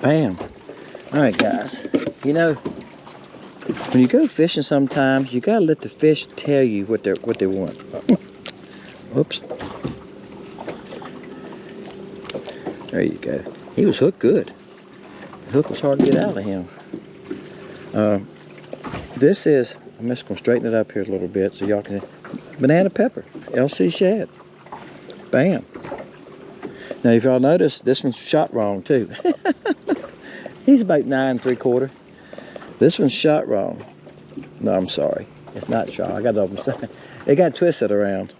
Bam. All right, guys. You know, when you go fishing, sometimes you gotta let the fish tell you what they want. Whoops. There you go. He was hooked good. The hook was hard to get out of him. This is, I'm just gonna straighten it up here a little bit so y'all can, banana pepper, LC shad. Bam. Now, if y'all notice, this one's shot wrong too. He's about 9 3/4. This one's shot wrong. No, I'm sorry. It's not shot. I got it off the side. It got twisted around.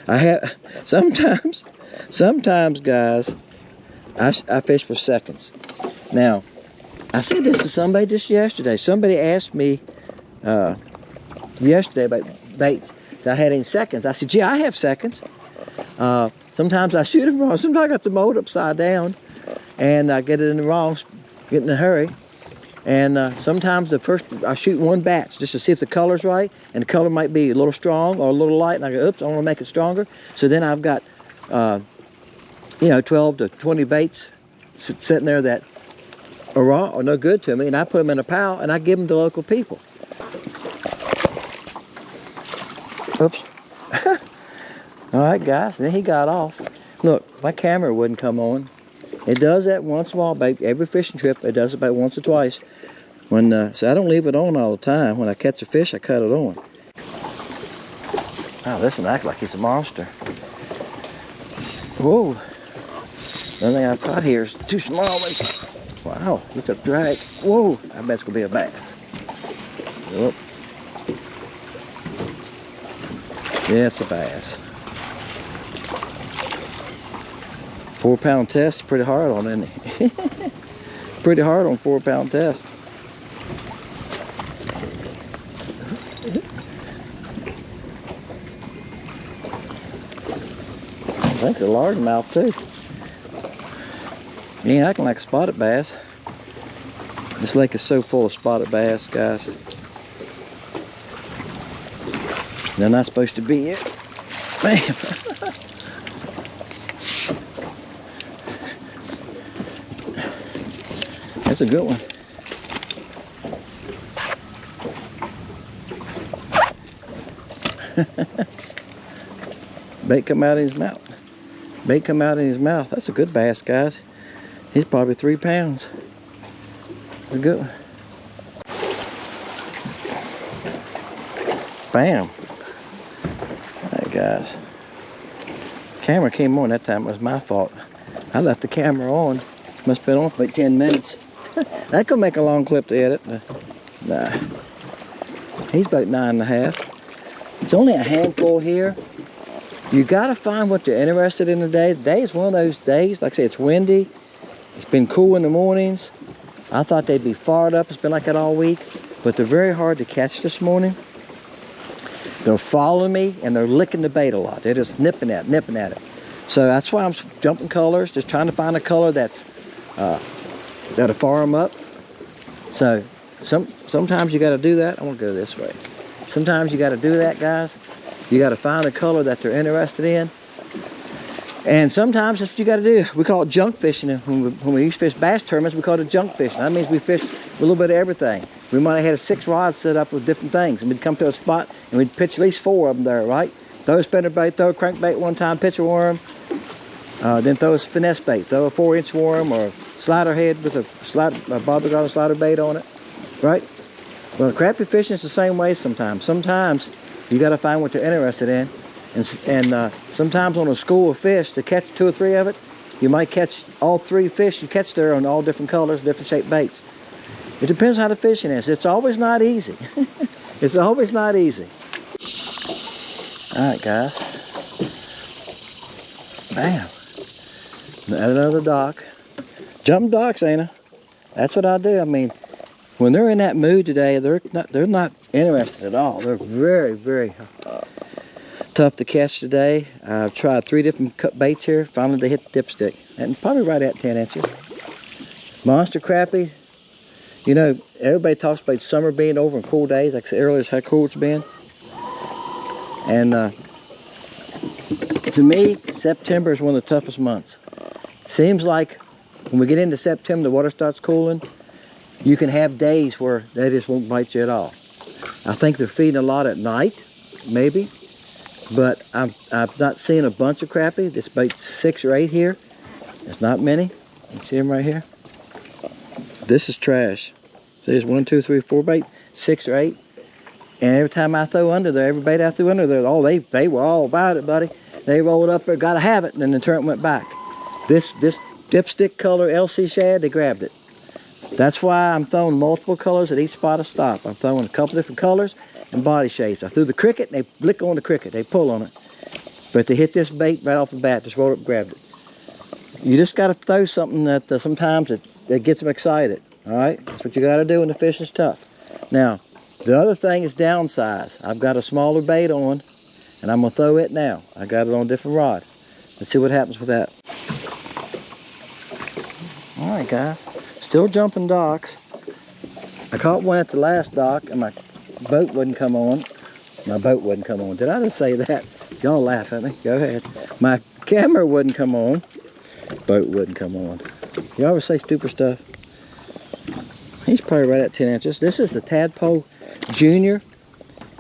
I have, sometimes guys, I fish for seconds. Now, I said this to somebody just yesterday. Somebody asked me yesterday about baits that I had any seconds. I said, gee, I have seconds. Sometimes I shoot them wrong. Sometimes I got the mold upside down and I get it in the wrong, get in a hurry. And sometimes I shoot one batch just to see if the color's right, and the color might be a little strong or a little light, and I go, oops, I want to make it stronger. So then I've got, 12 to 20 baits sitting there that are raw or no good to me, and I put them in a pile and I give them to local people. Oops. All right, guys, and then he got off. Look, my camera wouldn't come on. It does that once in a while, babe. Every fishing trip, it does it about once or twice. So I don't leave it on all the time. When I catch a fish, I cut it on. Wow, this one acts like he's a monster. Whoa. The only thing I've caught here is 2 small ones. Wow, he took drag. Whoa, I bet it's gonna be a bass. Whoop. Yeah, it's a bass. 4-pound test, pretty hard on, isn't he? Pretty hard on 4-pound test. I think it's a largemouth too. He ain't acting like a spotted bass. This lake is so full of spotted bass, guys. They're not supposed to be it. Man. That's a good one. Bait come out of his mouth. Bait come out of his mouth. That's a good bass, guys. He's probably 3 pounds. That's a good one. Bam. Alright, guys. Camera came on that time. It was my fault. I left the camera on. Must have been on for about 10 minutes. That could make a long clip to edit. Nah. He's about 9.5. It's only a handful here. You gotta find what you're interested in today. Today is one of those days, like I say, it's windy. It's been cool in the mornings. I thought they'd be fired up. It's been like that all week. But they're very hard to catch this morning. They're following me and they're licking the bait a lot. They're just nipping at it. So that's why I'm jumping colors, just trying to find a color that's that'll fire them up. So sometimes you got to do that. I want to go this way. Sometimes you got to do that, guys. You got to find a color that they're interested in. And sometimes that's what you got to do. We call it junk fishing. When we used to fish bass tournaments, we called it junk fishing. That means we fished a little bit of everything. We might have had 6 rods set up with different things, and we'd come to a spot and we'd pitch at least 4 of them there, right? Throw a spinnerbait, throw a crankbait one time, pitch a worm, then throw a finesse bait, throw a 4-inch worm or a slider head with a bobber got a slider bait on it, right? Well, crappie fishing is the same way sometimes. Sometimes you got to find what they're interested in. And sometimes on a school of fish, to catch 2 or 3 of it, you might catch all 3 fish you catch there on all different colors, different shaped baits. It depends how the fishing is. It's always not easy. It's always not easy. All right, guys. Bam. Another dock. Jumping docks, ain't I? That's what I do. I mean, when they're in that mood today, they're not interested at all. They're very, very Tough to catch today. I've tried 3 different cut baits here. Finally they hit the dipstick. And probably right at 10 inches. Monster crappie. You know, everybody talks about summer being over and cool days. Like I said earlier, how cool it's been. And to me, September is one of the toughest months. Seems like when we get into September, the water starts cooling. You can have days where they just won't bite you at all. I think they're feeding a lot at night, maybe. But I've not seen a bunch of crappie. This bait's 6 or 8 here. It's not many. You see them right here? This is trash. So there's 1, 2, 3, 4 bait, 6 or 8. And every time I throw under there, every bait I threw under there, oh, they were all about it, buddy. They rolled up there, gotta have it, and then the turn went back. This dipstick color LC shad, they grabbed it. That's why I'm throwing multiple colors at each spot I stop. I'm throwing a couple different colors and body shapes. I threw the cricket, and they lick on the cricket, they pull on it. But they hit this bait right off the bat, just rolled up and grabbed it. You just gotta throw something that sometimes that gets them excited, all right? That's what you gotta do when the fish is tough. Now, the other thing is downsize. I've got a smaller bait on, and I'm gonna throw it now. I got it on a different rod. Let's see what happens with that. All right, guys, still jumping docks. I caught one at the last dock, and my boat wouldn't come on. My boat wouldn't come on. Did I just say that? Y'all laugh at me. Go ahead. My camera wouldn't come on. Boat wouldn't come on. You always say stupid stuff. He's probably right at 10 inches. This is the Tadpole Junior.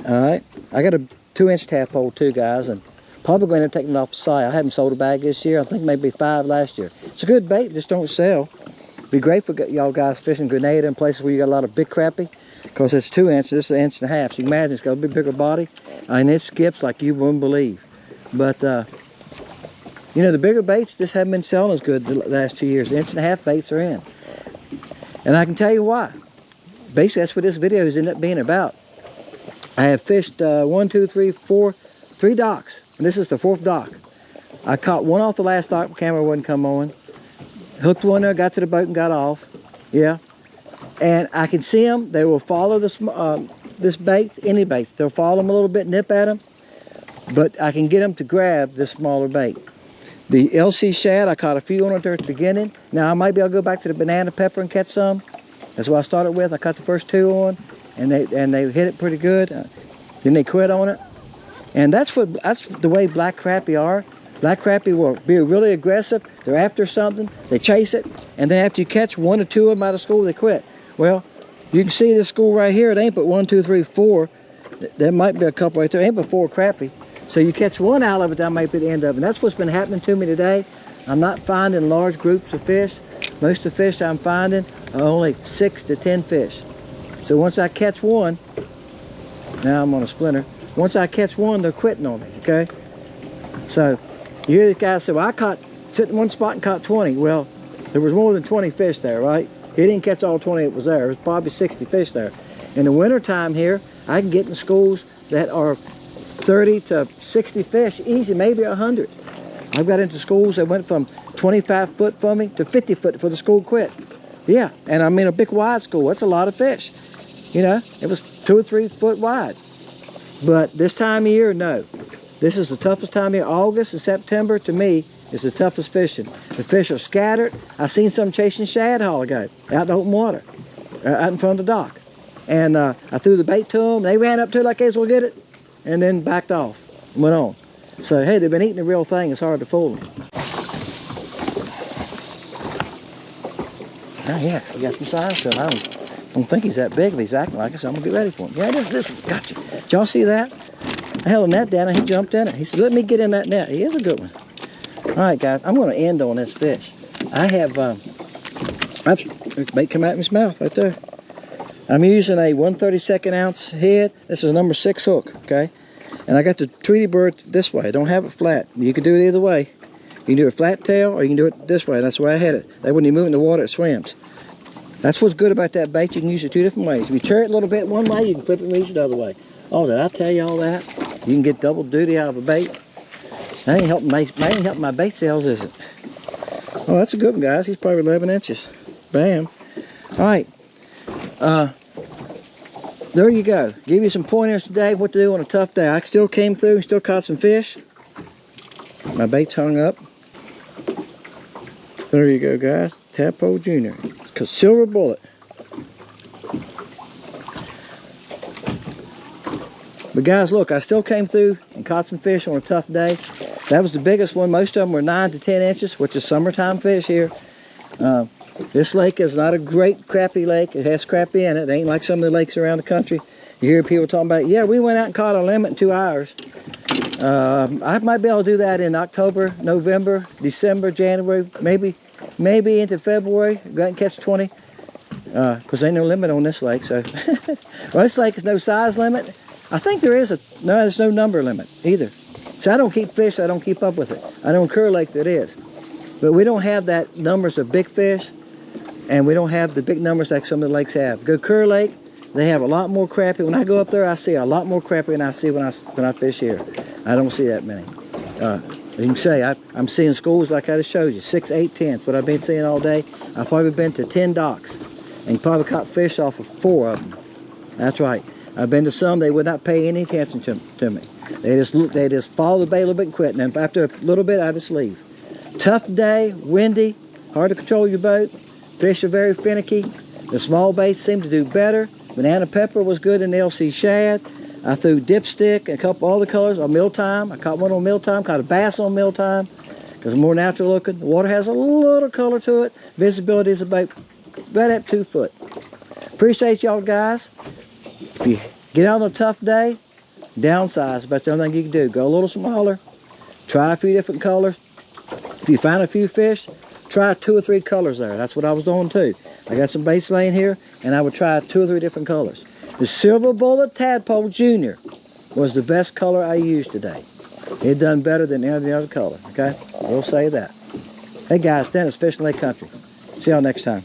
All right. I got a 2-inch tadpole too, guys, and probably going to take it off the site. I haven't sold a bag this year. I think maybe 5 last year. It's a good bait, just don't sell. Be great for y'all guys fishing Grenada in places where you got a lot of big crappie, because it's 2 inches. This is 1.5 inches. So you can imagine it's got a bit bigger body, and it skips like you wouldn't believe. But you know, the bigger baits just haven't been selling as good the last 2 years. The 1.5 inch baits are in. And I can tell you why. Basically, that's what this video has ended up being about. I have fished 1, 2, 3, 4, 3 docks. And this is the 4th dock. I caught one off the last dock, the camera wouldn't come on. Hooked one there, got to the boat and got off. Yeah. And I can see them. They will follow this bait, any baits. They'll follow them a little bit, nip at them. But I can get them to grab this smaller bait. The LC shad, I caught a few on it there at the beginning. Now I might be able to go back to the banana pepper and catch some. That's what I started with. I caught the first 2 on, and they hit it pretty good. Then they quit on it. And that's the way black crappie are. Black crappie will be really aggressive. They're after something, they chase it, and then after you catch 1 or 2 of them out of school, they quit. Well, you can see this school right here. It ain't but 1, 2, 3, 4. There might be a couple right there. It ain't but 4 crappie. So you catch one out of it, that might be the end of it. And that's what's been happening to me today. I'm not finding large groups of fish. Most of the fish I'm finding are only 6 to 10 fish. So once I catch one, now I'm on a splinter. Once I catch one, they're quitting on me, okay? So you hear this guy say, well, I sit in one spot and caught 20. Well, there was more than 20 fish there, right? He didn't catch all 20 that was there. There was probably 60 fish there. In the winter time here, I can get in schools that are 30 to 60 fish, easy, maybe 100. I've got into schools that went from 25 foot for me to 50 foot for the school quit. Yeah, and I'm in a big wide school. That's a lot of fish. You know, it was 2 or 3 foot wide. But this time of year, no. This is the toughest time of year. August and September, to me, is the toughest fishing. The fish are scattered. I seen some chasing shad a while ago out in the open water, out in front of the dock. And I threw the bait to them. They ran up to it like they was going to get it, and then backed off and went on. So, hey, they've been eating the real thing. It's hard to fool them. Oh, yeah, we got some size to him. I don't think he's that big, but he's acting like it, so I'm going to get ready for him. Yeah, this one. Gotcha. Did y'all see that? I held a net down, and he jumped in it. He said, let me get in that net. He is a good one. All right, guys, I'm going to end on this fish. I have, bait come out of his mouth right there. I'm using a 1/32 ounce head. This is a number 6 hook, okay? And I got the Tweety bird this way. I don't have it flat. You can do it either way. You can do it flat tail, or you can do it this way. That's the way I had it. That when you move in the water, it swims. That's what's good about that bait. You can use it 2 different ways. If you turn it a little bit one way, you can flip it and use it the other way. Oh, did I tell you all that? You can get double duty out of a bait. That ain't helping my bait sales, is it? Oh, that's a good one, guys. He's probably 11 inches. Bam. All right. there you go. Give you some pointers today what to do on a tough day. I still came through and still caught some fish. My bait's hung up. There you go, guys. Tadpole Junior. Silver bullet. But guys, look, I still came through and caught some fish on a tough day. That was the biggest one. Most of them were 9 to 10 inches, which is summertime fish here. This lake is not a great crappie lake. It has crappie in it. It ain't like some of the lakes around the country. You hear people talking about, yeah, we went out and caught a limit in 2 hours. I might be able to do that in October, November, December, January, maybe into February. Go out and catch 20. Because there ain't no limit on this lake. So, well, this lake is no size limit. I think there is there's no number limit either. So I don't keep fish, I don't keep up with it. I know in Kerr Lake that is. But we don't have that numbers of big fish, and we don't have the big numbers like some of the lakes have. Go Kerr Lake, they have a lot more crappie. When I go up there, I see a lot more crappie than I see when I fish here. I don't see that many. As you can see, I'm seeing schools like I just showed you, 6, 8, 10. What I've been seeing all day. I've probably been to 10 docks and probably caught fish off of 4 of them. That's right. I've been to some, they would not pay any attention to me. They just follow the bait a little bit and quit. And then after a little bit, I just leave. Tough day, windy, hard to control your boat. Fish are very finicky. The small baits seem to do better. Banana pepper was good in the LC shad. I threw dipstick and a couple all the colors on mealtime. I caught one on mealtime, caught a bass on mealtime because it's more natural looking. The water has a little color to it. Visibility is about right at 2 foot. Appreciate y'all guys. If you get out on a tough day, downsize. About the only thing you can do. Go a little smaller. Try a few different colors. If you find a few fish, try 2 or 3 colors there. That's what I was doing too. I got some baits laying here, and I would try 2 or 3 different colors. The Silver Bullet Tadpole Junior was the best color I used today. It done better than any other color, okay? We'll say that. Hey guys, Dennis, Fishing Lake Country. See y'all next time.